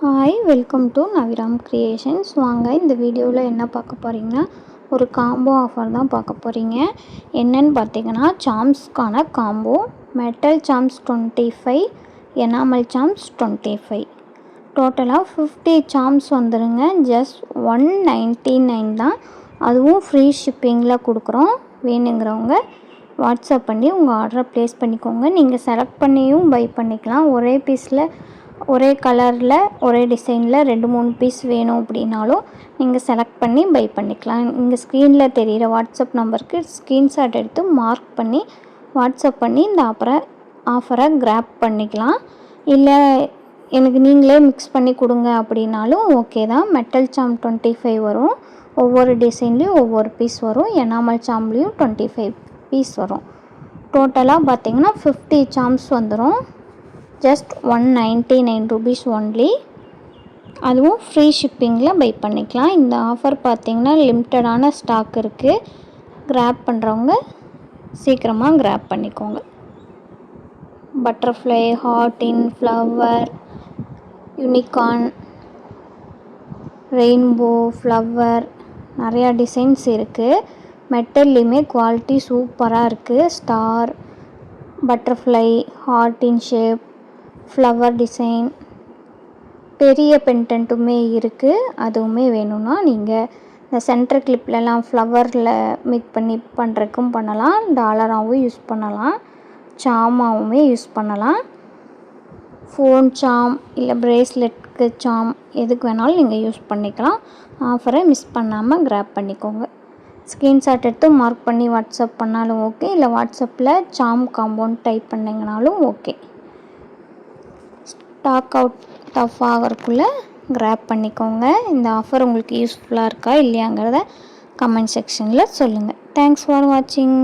Hi, welcome to Naviram creations. வாங்க இந்த வீடியோவில் என்ன பார்க்க போகிறீங்கன்னா, ஒரு காம்போ ஆஃபர் தான் பார்க்க போகிறீங்க. என்னன்னு பார்த்தீங்கன்னா, சாம்ஸ்க்கான combo. Metal charms 25, enamel charms 25. டோட்டலாக 50 சாம்ஸ் வந்துடுங்க. ஜஸ்ட் 199 தான். அதுவும் ஃப்ரீ ஷிப்பிங்கில் கொடுக்குறோம். வேணுங்கிறவங்க வாட்ஸ்அப் பண்ணி உங்கள் ஆர்டரை ப்ளேஸ் பண்ணிக்கோங்க. நீங்கள் செலக்ட் பண்ணியும் பை பண்ணிக்கலாம். ஒரே பீஸில் ஒரே கலரில் ஒரே டிசைனில் 2-3 பீஸ் வேணும் அப்படின்னாலும் நீங்கள் செலக்ட் பண்ணி பை பண்ணிக்கலாம். இங்கே ஸ்க்ரீனில் தெரிகிற வாட்ஸ்அப் நம்பருக்கு ஸ்க்ரீன்ஷாட் எடுத்து மார்க் பண்ணி வாட்ஸ்அப் பண்ணி இந்த ஆஃபரை கிராப் பண்ணிக்கலாம். இல்லை எனக்கு நீங்களே மிக்ஸ் பண்ணி கொடுங்க அப்படின்னாலும் ஓகே தான். மெட்டல் சாம் 25 வரும். ஒவ்வொரு டிசைன்லேயும் ஒவ்வொரு பீஸ் வரும். எனாமல் சாம்லேயும் 25 பீஸ் வரும். டோட்டலாக பார்த்திங்கன்னா 50 சாம்ஸ் வந்துடும். Just 199 rupees only. அதுவும் ஃப்ரீ ஷிப்பிங்கில் பை பண்ணிக்கலாம். இந்த ஆஃபர் பார்த்திங்கன்னா லிமிட்டடான ஸ்டாக் இருக்குது. கிராப் பண்ணுறவங்க சீக்கிரமாக கிராப் பண்ணிக்கோங்க. Butterfly, heart, flower, unicorn, rainbow, flower, நிறையா டிசைன்ஸ் இருக்குது. மெட்டல்லையுமே குவாலிட்டி சூப்பராக இருக்குது. Star, butterfly, heart shape, flower design, பெரிய பென்டென்ட்டுமே இருக்குது. அதுவுமே வேணும்னா நீங்கள் இந்த சென்டர் கிளிப்லலாம் ஃப்ளவரில் மேக் பண்ணி பண்ணுறதுக்கும் பண்ணலாம். டாலராகவும் யூஸ் பண்ணலாம். சாமாவுமே யூஸ் பண்ணலாம். ஃபோன் சாம் இல்லை ப்ரேஸ்லெட்டுக்கு சாம் எதுக்கு வேணாலும் நீங்கள் யூஸ் பண்ணிக்கலாம். ஆஃபரை மிஸ் பண்ணாமல் கிராப் பண்ணிக்கோங்க. ஸ்க்ரீன்ஷாட் எடுத்து மார்க் பண்ணி வாட்ஸ்அப் பண்ணாலும் ஓகே. இல்லை வாட்ஸ்அப்பில் சாம் காம்பவுண்ட் டைப் பண்ணிங்கனாலும் ஓகே. ஸ்டாக் அவுட் ஆஃப் ஆகிறதுக்குள்ளே கிராப் பண்ணிக்கோங்க. இந்த ஆஃபர் உங்களுக்கு யூஸ்ஃபுல்லாக இருக்கா இல்லையாங்கிறத கமெண்ட் செக்ஷனில் சொல்லுங்கள். தேங்க்ஸ் ஃபார் வாட்சிங்.